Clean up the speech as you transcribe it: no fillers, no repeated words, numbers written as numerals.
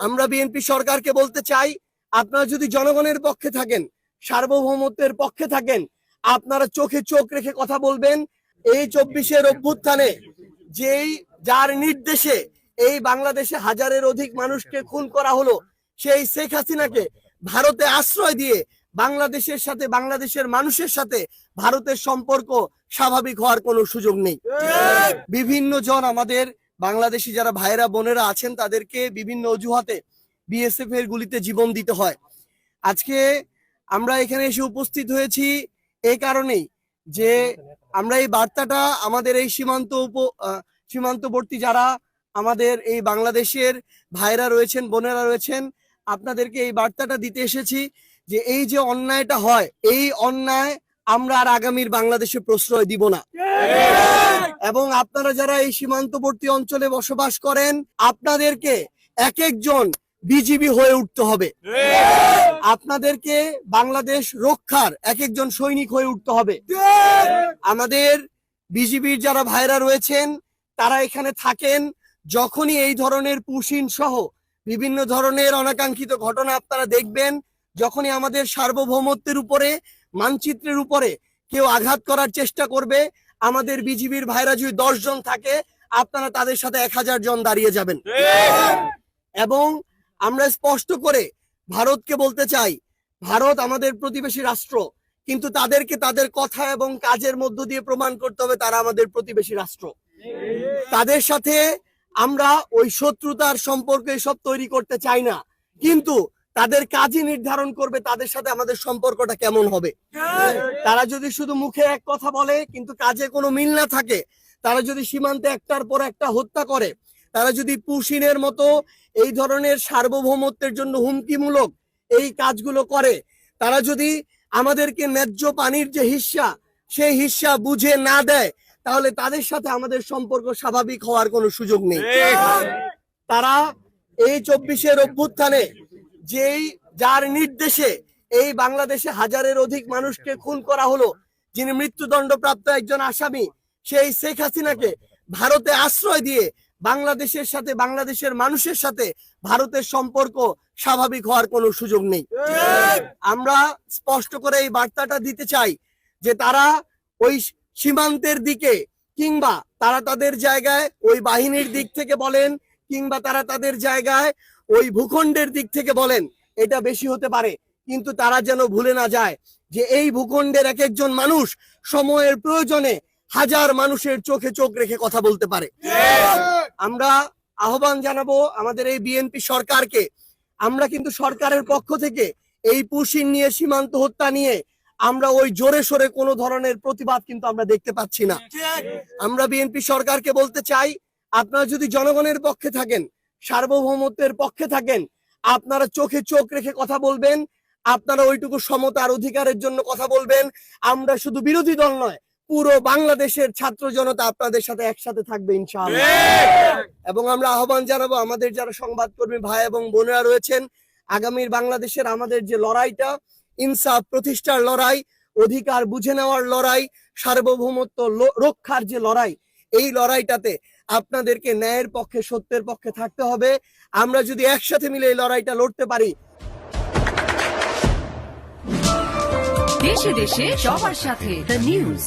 আমরা বিএনপি সরকারকে বলতে চাই, আপনারা যদি জনগণের পক্ষে থাকেন, সার্বভৌমত্বের পক্ষে থাকেন, আপনারা চোখে চোখ রেখে কথা বলবেন। এই 24-এর অভ্যুত্থানে যার নির্দেশে এই বাংলাদেশে হাজারের অধিক মানুষকে খুন করা হলো, সেই শেখ হাসিনাকে ভারতে আশ্রয় দিয়ে বাংলাদেশের সাথে, বাংলাদেশের মানুষের সাথে ভারতের সম্পর্ক স্বাভাবিক হওয়ার কোনো সুযোগ নেই। বিভিন্ন জন আমাদের বাংলাদেশি যারা ভাইরা বোনেরা আছেন, তাদেরকে বিভিন্ন অজুহাতে বিএসএফ এর গুলিতে জীবন দিতে হয়। আজকে আমরা এখানে এসে উপস্থিত হয়েছি এই কারণেই যে আমরা এই বার্তাটা আমাদের এই সীমান্তবর্তী যারা আমাদের এই বাংলাদেশের ভাইরা রয়েছেন, বোনেরা রয়েছেন, আপনাদেরকে এই বার্তাটা দিতে এসেছি যে এই যে অন্যায়টা হয়, এই অন্যায় আমরা আর আগামীর বাংলাদেশে প্রশ্রয় দিব না। এবং আপনারা যারা এই সীমান্তবর্তী অঞ্চলে বসবাস করেন, আপনাদেরকে এক একজন বিজিবি হয়ে উঠতে হবে। আপনাদেরকে বাংলাদেশ রক্ষার এক একজন সৈনিক হয়ে উঠতে হবে। আমাদের বিজিবির যারা ভাইরা রয়েছেন, তারা এখানে থাকেন। যখনই এই ধরনের পুশিন সহ বিভিন্ন ধরনের অনাকাঙ্ক্ষিত ঘটনা আপনারা দেখবেন, যখনই আমাদের সার্বভৌমত্বের উপরে, মানচিত্রের উপরে কেউ আঘাত করার চেষ্টা করবে, আমাদের বিজিবির ভাইরা যদি 10 জন থাকে, আপনারা তাদের সাথে 1000 জন দাঁড়িয়ে যাবেন। এবং আমরা স্পষ্ট করে ভারতকে বলতে চাই, ভারত আমাদের প্রতিবেশী রাষ্ট্র, কিন্তু তাদেরকে তাদের কথা এবং কাজের মধ্য দিয়ে প্রমাণ করতে হবে তারা আমাদের প্রতিবেশী রাষ্ট্র। তাদের সাথে আমরা ওই শত্রুতার সম্পর্ক এসব তৈরি করতে চাই না, কিন্তু তাদের কাজই নির্ধারণ করবে তাদের সাথে আমাদের সম্পর্কটা কেমন হবে। তারা যদি শুধু মুখে এক কথা বলে কিন্তু কাজে কোনো মিল না থাকে, তারা যদি সীমান্তে একটার পর একটা হত্যা করে, তারা যদি পুশিনের মতো এই ধরনের সার্বভৌমত্বের জন্য হুমকিমূলক এই কাজগুলো করে, তারা যদি আমাদেরকে ন্যায্য পানির যে হিস্সা, সেই হিস্সা বুঝে না দেয়, তাহলে তাদের সাথে আমাদের সম্পর্ক স্বাভাবিক হওয়ার কোনো সুযোগ নেই। তারা এই 24-এর অভ্যুত্থানে যার নির্দেশে এই বাংলাদেশে হাজারের অধিক মানুষকে খুন করা হলো, যিনি মৃত্যুদণ্ডপ্রাপ্ত একজন আসামি, সেই শেখ হাসিনাকে ভারতে আশ্রয় দিয়ে বাংলাদেশের সাথে, বাংলাদেশের মানুষের সাথে ভারতের সম্পর্ক স্বাভাবিক হওয়ার কোনো সুযোগ নেই। আমরা স্পষ্ট করে এই বার্তাটা দিতে চাই যে তারা ওই সীমান্তের দিকে, কিংবা তারা তাদের জায়গায় ওই বাহিনীর দিক থেকে বলেন, কিংবা তারা তাদের জায়গায় ওই ভূখণ্ডের দিক থেকে বলেন, এটা বেশি হতে পারে, কিন্তু তারা যেন ভুলে না যায় যে এই ভূখণ্ডের এক একজন মানুষ সময়ের প্রয়োজনে হাজার মানুষের চোখে চোখ রেখে কথা বলতে পারে। আমরা আহ্বান জানাবো আমাদের এই বিএনপি সরকারকে। আমরা কিন্তু সরকারের পক্ষ থেকে এই পুশিন নিয়ে, সীমান্ত হত্যা নিয়ে আমরা ওই জোরে সোরে কোনো ধরনের প্রতিবাদ কিন্তু আমরা দেখতে পাচ্ছি না। আমরা বিএনপি সরকারকে বলতে চাই, আপনারা যদি জনগণের পক্ষে থাকেন, সার্বভৌমত্বের পক্ষে থাকেন, আপনারা চোখে চোখ রেখে কথা বলবেন। আপনারা ওইটুকু সমতার অধিকারের জন্য কথা বলবেন। আমরা শুধু বিরোধী দল নয়, পুরো বাংলাদেশের ছাত্র জনতা আপনাদের সাথে একসাথে থাকবে ইনশাআল্লাহ। এবং আমরা আহ্বান জানাবো আমাদের যারা সংবাদকর্মী ভাই এবং বোনেরা রয়েছেন, আগামীর বাংলাদেশের আমাদের যে লড়াইটা, ইনসাফ প্রতিষ্ঠার লড়াই, অধিকার বুঝে নেওয়ার লড়াই, সার্বভৌমত্ব রক্ষার যে লড়াই, এই লড়াইটাতে আপনাদেরকে ন্যায়ের পক্ষে, সত্যের পক্ষে থাকতে হবে। আমরা যদি একসাথে মিলে এই লড়াইটা লড়তে পারি, দেশে দেশে সবার সাথে দ্য নিউজ।